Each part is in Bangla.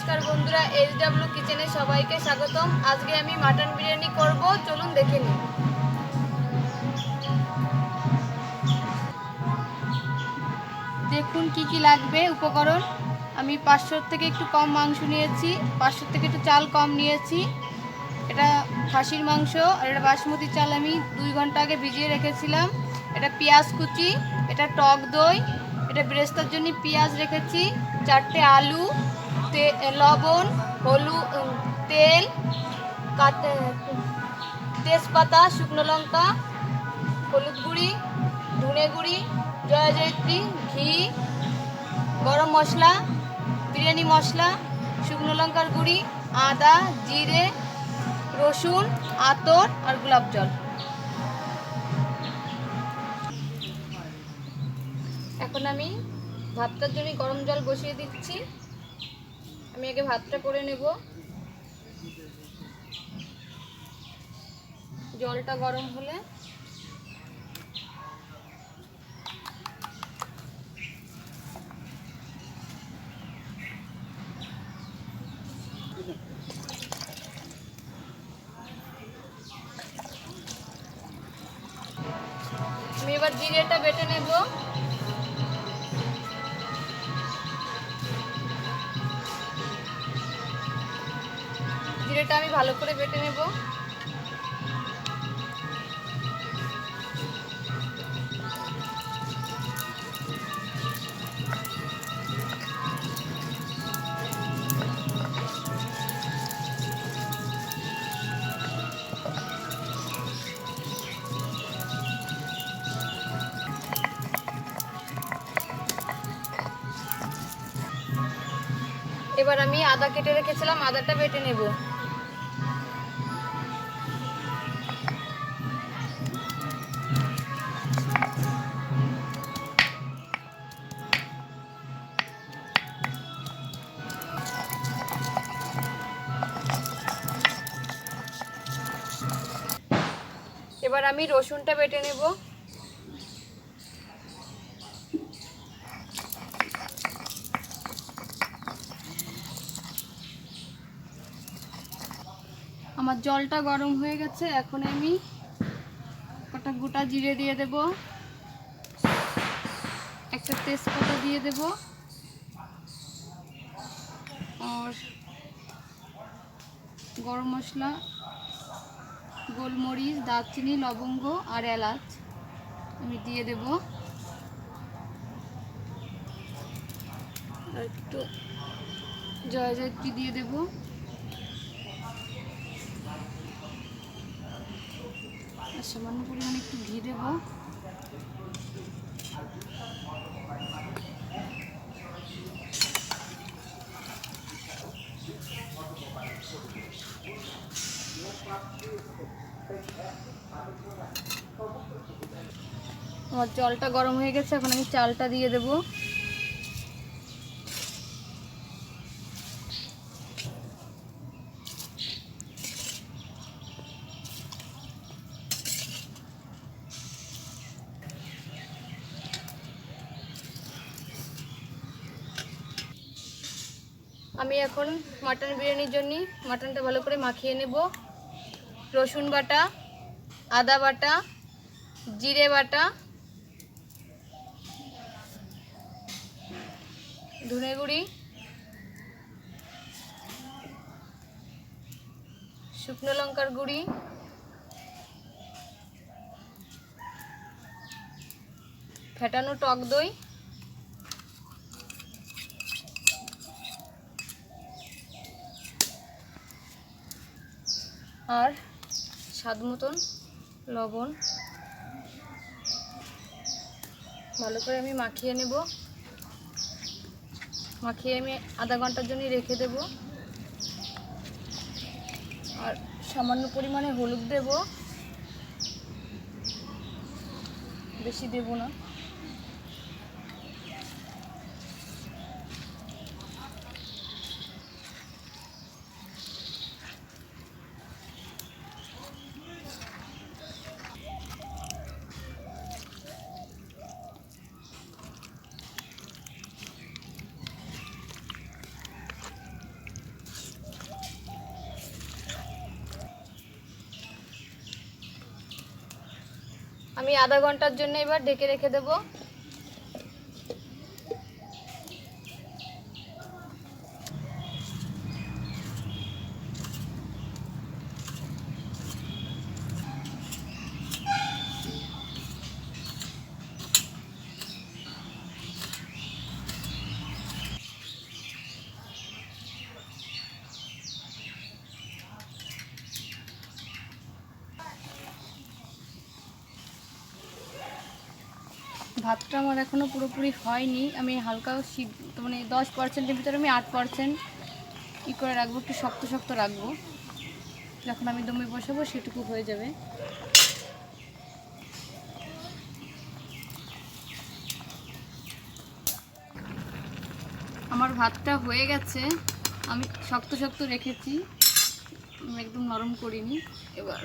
নমস্কার বন্ধুরা, SW কিচেনে সবাইকে স্বাগতম। আজকে আমি মাটন বিরিয়ানি করব, চলুন দেখে নিই। দেখুন কি কি লাগবে উপকরণ। আমি 500 থেকে একটু কম মাংস নিয়েছি, 500 থেকে একটু চাল কম নিয়েছি। এটা খাসির মাংস আর এটা বাসমতি চাল আমি 2 ঘন্টা আগে ভিজিয়ে রেখেছিলাম। এটা পেঁয়াজ কুচি, এটা টক দই, এটা বেরেস্তার জন্য পেঁয়াজ রেখেছি, 4টে আলু, লবণ, হলুদ, তেল, তেজপাতা, শুকনো লঙ্কা, হলুদ গুঁড়ি, ধনে গুঁড়ি, জয়জয়ত্রী, ঘি, গরম মশলা, বিরিয়ানি মশলা, শুকনো লঙ্কার গুঁড়ি, আদা, জিরে, রসুন, আতর আর গোলাপ জল। এখন আমি ভাতটার জন্য গরম জল বসিয়ে দিচ্ছি। আমি আগে ভাতটা করে নেব। জলটা গরম হলে আমি এবার জিরেটা বেটে নেব। জিরেটা আমি ভালো করে বেটে নেব। এবার আমি আদা কেটে রেখেছিলাম, আদাটা বেটে নেব। এবার আমি রসুনটা বেটে নেব। আমার জলটা গরম হয়ে গেছে, এখন আমি কটা গোটা জিরে দিয়ে দেব, একটা তেজপাতা দিয়ে দেব আর গরম মশলা, গোলমরিচ, দারচিনি, লবঙ্গ আর এলাচ আমি দিয়ে দেব। আর একটু জয়জয়ত্রী দিয়ে দেব। আর সামান্য পরিমাণে একটু ঘি দেব। আমার জলটা গরম হয়ে গেছে, এখন আমি চালটা দিয়ে দেব। আমি এখন মাটন বিরিয়ানির জন্য মাটনটা ভালো করে মাখিয়ে নেব। রসুন বাটা, আদা বাটা, জিরে বাটা, ধনে গুঁড়ি, শুকনো লঙ্কার গুঁড়ি, ফেটানো টক দই, আর স্বাদ মতন লবণ। ভালো করে আমি মাখিয়ে নেব। মাখিয়ে আমি আধা ঘন্টার জন্য রেখে দেব। আর সামান্য পরিমাণে হলুদ দেব, বেশি দেব না। আমি আধা ঘন্টার জন্য এবার ঢেকে রেখে দেব। ভাতটা আমার এখনও পুরোপুরি হয়নি, আমি হালকা মানে 10%-এর ভিতরে আমি 8% কী করে রাখবো, একটু শক্ত শক্ত রাখবো। যখন আমি দমে বসাবো সেটুকু হয়ে যাবে। আমার ভাতটা হয়ে গেছে, আমি শক্ত শক্ত রেখেছি, একদম নরম করিনি। এবার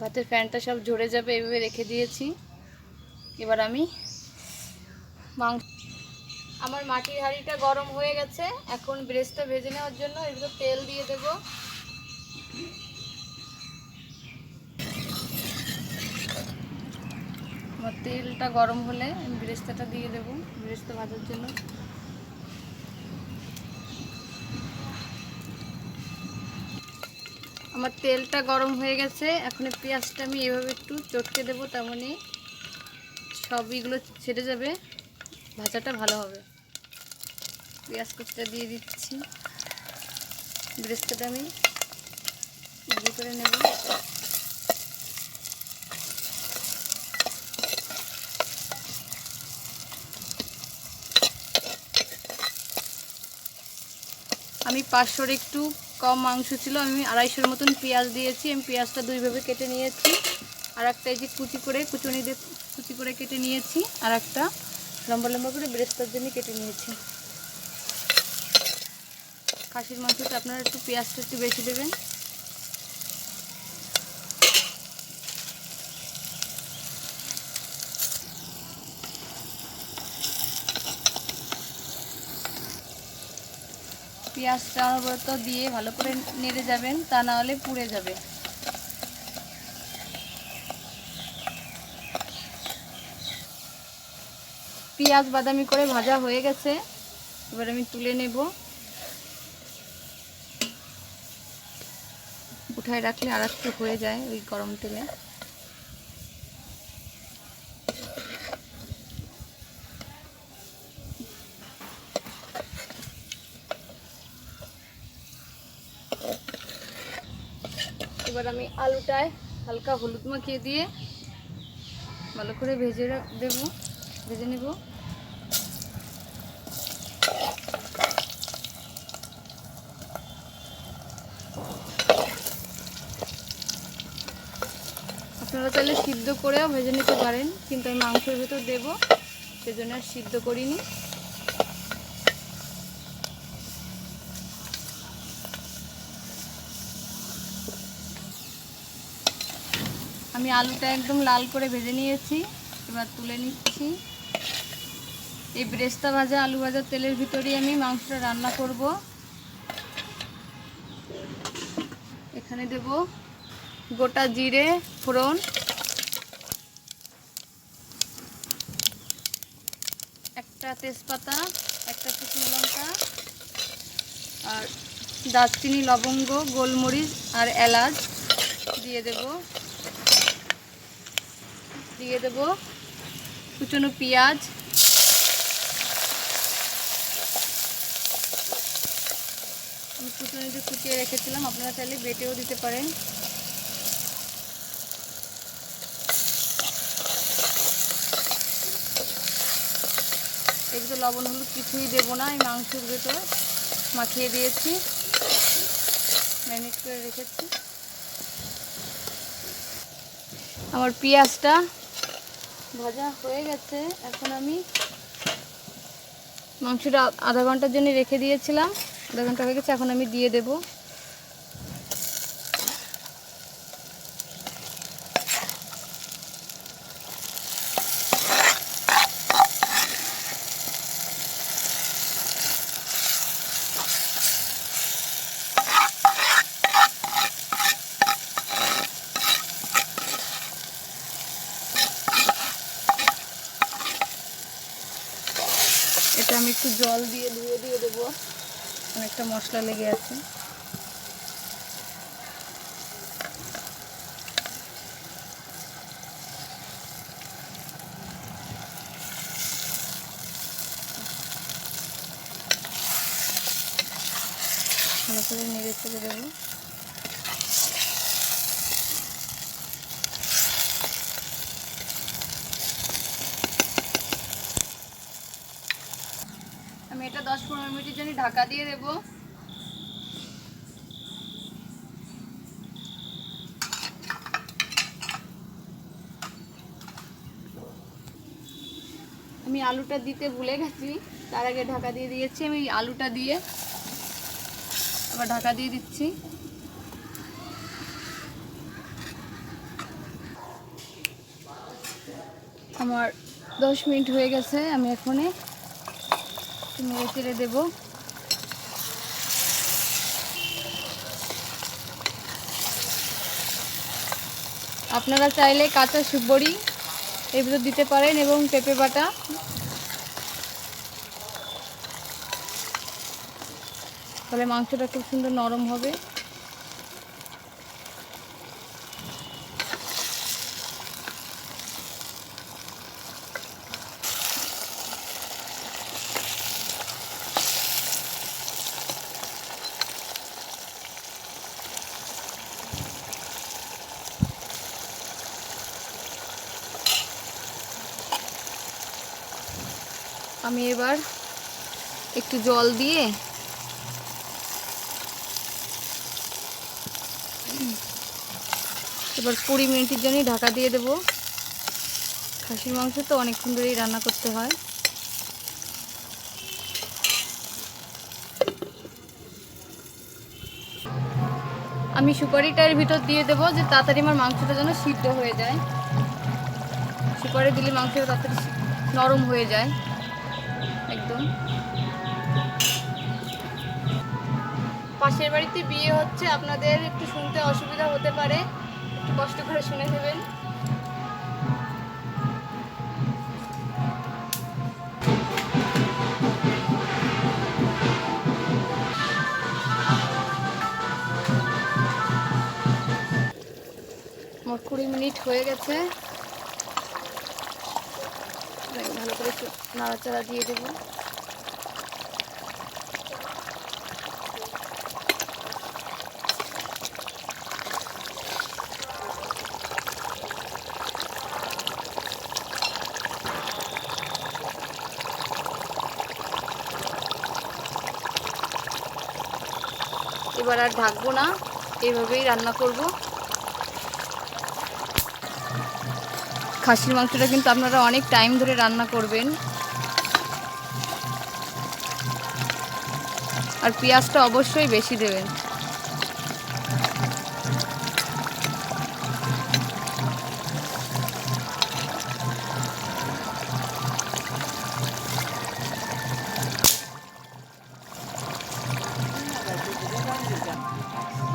ভাতের ফ্যানটা সব ঝরে যাবে, এভাবে রেখে দিয়েছি। এবার আমি আমার মাটির হাঁড়িটা গরম হয়ে গেছে, এখন ব্রেস্টটা ভেজে নেওয়ার জন্য এর ভিতর তেল দিয়ে দেব। আমার তেলটা গরম হলে আমি ব্রেস্তাটা দিয়ে দেব ব্রেস্তা ভাজার জন্য। আমার তেলটা গরম হয়ে গেছে, এখন পেঁয়াজটা আমি এভাবে একটু চটকে দেবো, তেমনই সবইগুলো ছেড়ে যাবে, ভাজাটা ভালো হবে। পেঁয়াজ কুচিটা দিয়ে দিচ্ছি, ব্রেস্তাটা আমি ভাজি করে নেব। আমি 500-র একটু কম মাংস ছিল, আমি 250-র মতন পেঁয়াজ দিয়েছি। আমি পেঁয়াজটা দুইভাবে কেটে নিয়েছি, আর একটা এই যে কুচি করে কেটে নিয়েছি, আর একটা লম্বা লম্বা করে ব্রেস্তার জন্য কেটে নিয়েছি। খাসির মাংসটা আপনারা একটু পেঁয়াজটা একটু বেশি দেবেন। পেঁয়াজটা অনবরত দিয়ে ভালো করে নেড়ে যাবেন, তা না হলে পুড়ে যাবে। পেঁয়াজ বাদামি করে ভাজা হয়ে গেছে, এবার আমি তুলে নেব। উঠায় রাখলে আর একটু হয়ে যায় ওই গরম তেলে। এবার আমি আলুটায় হালকা হলুদ মাখিয়ে দিয়ে ভালো করে ভেজে নেব। আপনারা চাইলে সিদ্ধ করেও ভেজে নিতে পারেন, কিন্তু আমি মাংসের ভেতর দেবো, সেজন্য আর সিদ্ধ করিনি। আমি আলুটা একদম লাল করে ভেজে নিয়েছি, এবার তুলে নিচ্ছি। এই ব্রেস্তা ভাজা আলু ভাজার তেলের ভিতরেই আমি মাংসটা রান্না করব। এখানে দেব গোটা জিরে ফোড়ন, একটা তেজপাতা, একটা শুকনো লঙ্কা, আর দারচিনি, লবঙ্গ, গোলমরিচ আর এলাচ দিয়ে দেব কুচনো পেঁয়াজ, আমি কুচিয়ে রেখেছিলাম, আপনারা চাইলে বেটেও দিতে পারেন। এগুলো লবণ হলুদ কিছুই দেবো না, আমি মাংসের ভেতর মাখিয়ে দিয়েছি, ম্যারিনেট করে রেখেছি। আমার পেঁয়াজটা ভাজা হয়ে গেছে, এখন আমি মাংসটা আধা ঘন্টার জন্য রেখে দিয়েছিলাম, আধা ঘন্টা হয়ে গেছে, এখন আমি দিয়ে দেব। এটা আমি একটু জল দিয়ে ধুয়ে দিয়ে দেবো, অনেকটা মশলা লেগে আছে। ভালো করে নেড়ে চেড়ে দেবো। আমি এটা 10-15 মিনিটের জন্য ঢাকা দিয়ে দেবো। আমি আলুটা দিতে ভুলে গেছি, তার আগে ঢাকা দিয়ে দিয়েছি। আমি আলুটা দিয়ে আবার ঢাকা দিয়ে দিচ্ছি। আমার 10 মিনিট হয়ে গেছে, আমি এখন নেড়ে চেড়ে দেবো। আপনারা চাইলে কাঁচা সুবড়ি এর ভিতর দিতে পারেন এবং পেঁপে বাটা। তাহলে মাংসটা খুব সুন্দর নরম হবে। আমি এবার একটু জল দিয়ে এবার 20 মিনিটের জন্য ঢাকা দিয়ে দেব। খাসির মাংস তো অনেকক্ষণ ধরেই রান্না করতে হয়। আমি সুপারিটার ভিতর দিয়ে দেবো, যে তাড়াতাড়ি আমার মাংসটা যেন সিদ্ধ হয়ে যায়। সুপারি দিলে মাংসটা তাড়াতাড়ি নরম হয়ে যায় একদম। পাশের বাড়িতে বিয়ে হচ্ছে, আপনাদের একটু শুনতে অসুবিধা হতে পারে, একটু কষ্ট করে শুনে নেবেন। মোট 20 মিনিট হয়ে গেছে। ভালো করে নাড়াচাড়া দিয়ে দেবো। এবার আর ঢাকবো না, এইভাবেই রান্না করব। খাসির মাংসটা কিন্তু আপনারা অনেক টাইম ধরে রান্না করবেন। আর পেঁয়াজটা অবশ্যই বেশি দেবেন।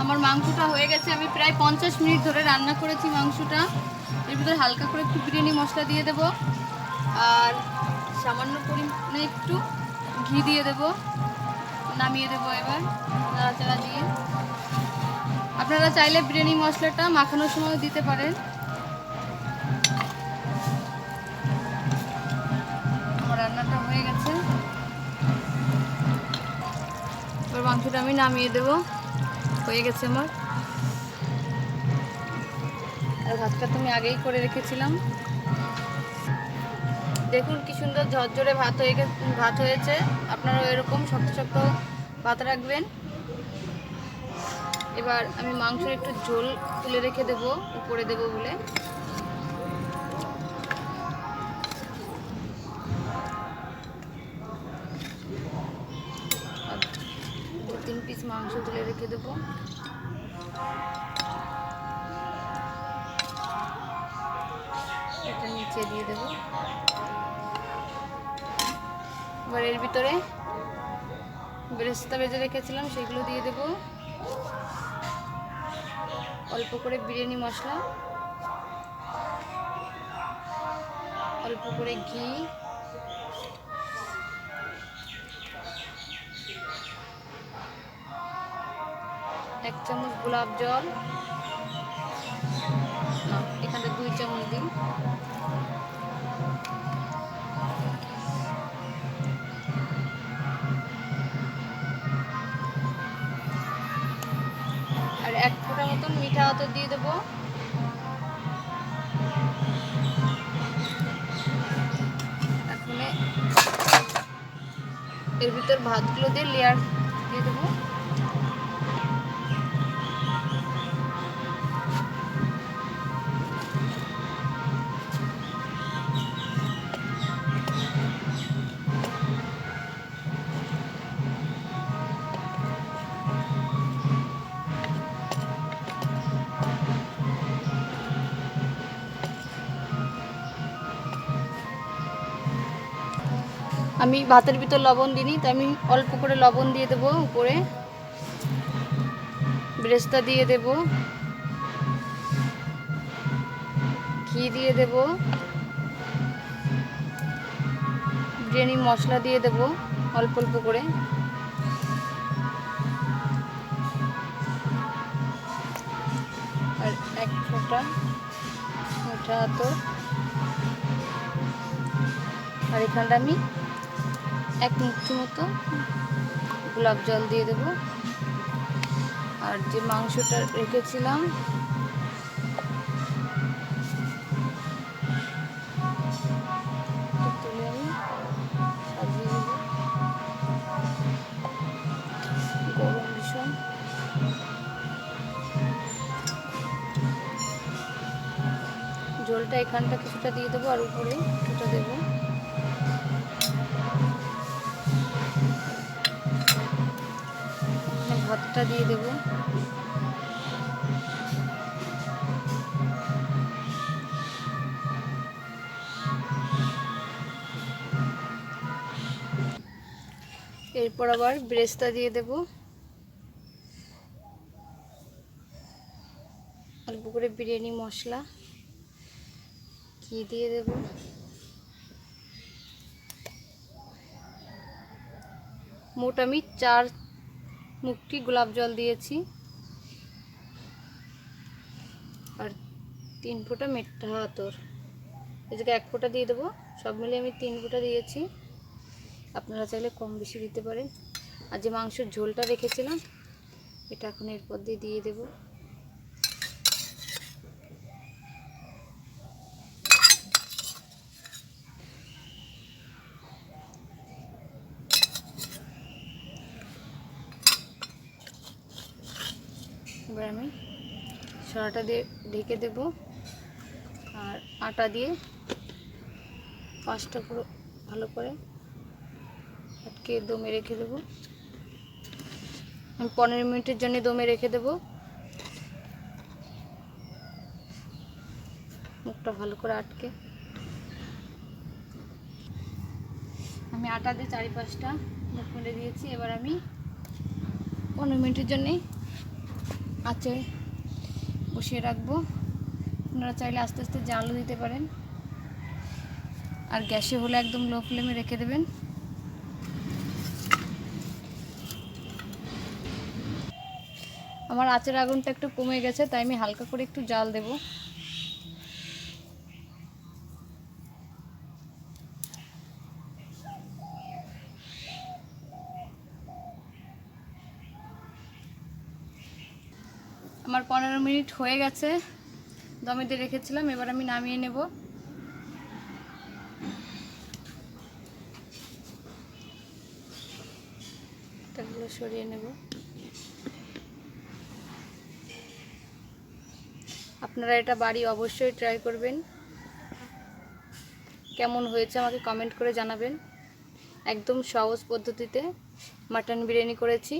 আমার মাংসটা হয়ে গেছে, আমি প্রায় 50 মিনিট ধরে রান্না করেছি মাংসটা। এর ভিতরে হালকা করে একটু বিরিয়ানি মশলা দিয়ে দেবো, আর সামান্য পরিমাণে একটু ঘি দিয়ে দেবো, নামিয়ে দেবো। এবার নাড়াচাড়া দিয়ে আপনারা চাইলে বিরিয়ানি মশলাটা মাখানোর সময় দিতে পারেন। আমার রান্নাটা হয়ে গেছে, এবার মাংসটা আমি নামিয়ে দেবো। হয়ে গেছে আমার। আর ভাতটা তো আমি আগেই করে রেখেছিলাম। দেখুন কি সুন্দর ঝরঝরে ভাত হয়েছে। আপনারা এরকম শক্ত শক্ত ভাত রাখবেন। এবার আমি মাংসের একটু ঝোল তুলে রেখে দেবো, উপরে দেবো বলে। দেবো। এটা নিচে দিয়ে দেবো। এবার এর ভিতরে বেরেস্তা ভেজে রেখেছিলাম সেগুলো দিয়ে দেবো। অল্প করে বিরিয়ানি মশলা, অল্প করে ঘি, এক চামচ গোলাপ জল, এখানে 2 চামচ দিই। আর 1 ফোঁটা মতন মিঠা আতর দিয়ে দেবো। এখন এর ভিতর ভাতগুলো দিয়ে লেয়ার দিয়ে দেবো। আমি ভাতের ভিতর লবণ দিইনি, তাই আমি অল্প করে লবণ দিয়ে দেবো। উপরে বেরেস্তা দিয়ে দেব, ঘি দিয়ে দেব, বিরিয়ানি মশলা দিয়ে দেব অল্প অল্প করে। আর 1 ফোঁটা মিঠা আতর। আর এখানটা আমি 1 মুঠি মতো গোলাপ জল দিয়ে দেব। আর যে মাংসটা রেখেছিলাম তুলে আমি সাজিয়ে দেব। গরম ভীষণ। ঝোলটা এখানটা কিছুটা দিয়ে দেবো আর উপরে কিছুটা দেবো। ভাতটা দিয়ে দেবো। এরপর আবার বেরেস্তা দিয়ে দেব, অল্প করে বিরিয়ানি মশলা, ঘি দিয়ে দেব। মোট আমি 4 মুঠি গোলাপ জল দিয়েছি আর 3 ফোঁটা মিঠা আতর। এদিকে 1 ফোঁটা দিয়ে দেবো। সব মিলে আমি 3 ফোঁটা দিয়েছি। আপনারা চাইলে কম বেশি দিতে পারেন। আর যে মাংসের ঝোলটা রেখেছিলাম এটা এখন এরপর দিয়ে দেবো। এবার আমি সরাটা দিয়ে ঢেকে দেব আর আটা দিয়ে 5টা পুরো ভালো করে আটকে দমে রেখে দেবো। আমি 15 মিনিটের জন্য দমে রেখে দেব। মুখটা ভালো করে আটকে আমি আটা দিয়ে 4-5টা মুখ খুলে দিয়েছি। এবার আমি 15 মিনিটের জন্যে আঁচে বসিয়ে রাখবো। আপনারা চাইলে আস্তে আস্তে জালও দিতে পারেন। আর গ্যাসে হলে একদম লো ফ্লেমে রেখে দেবেন। আমার আঁচের আগুনটা একটু কমে গেছে, তাই আমি হালকা করে একটু জাল দেব। আমার 15 মিনিট হয়ে গেছে, দমে দিয়ে রেখেছিলাম। এবার আমি নামিয়ে নেব। এগুলো সরিয়ে নেব। আপনারা এটা বাড়ি অবশ্যই ট্রাই করবেন। কেমন হয়েছে আমাকে কমেন্ট করে জানাবেন। একদম সহজ পদ্ধতিতে মাটন বিরিয়ানি করেছি।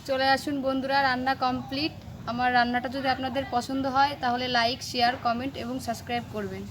চলে আসুন বন্ধুরা, রান্না কমপ্লিট। আমার রান্নাটা যদি আপনাদের পছন্দ হয় তাহলে লাইক, শেয়ার, কমেন্ট এবং সাবস্ক্রাইব করবেন।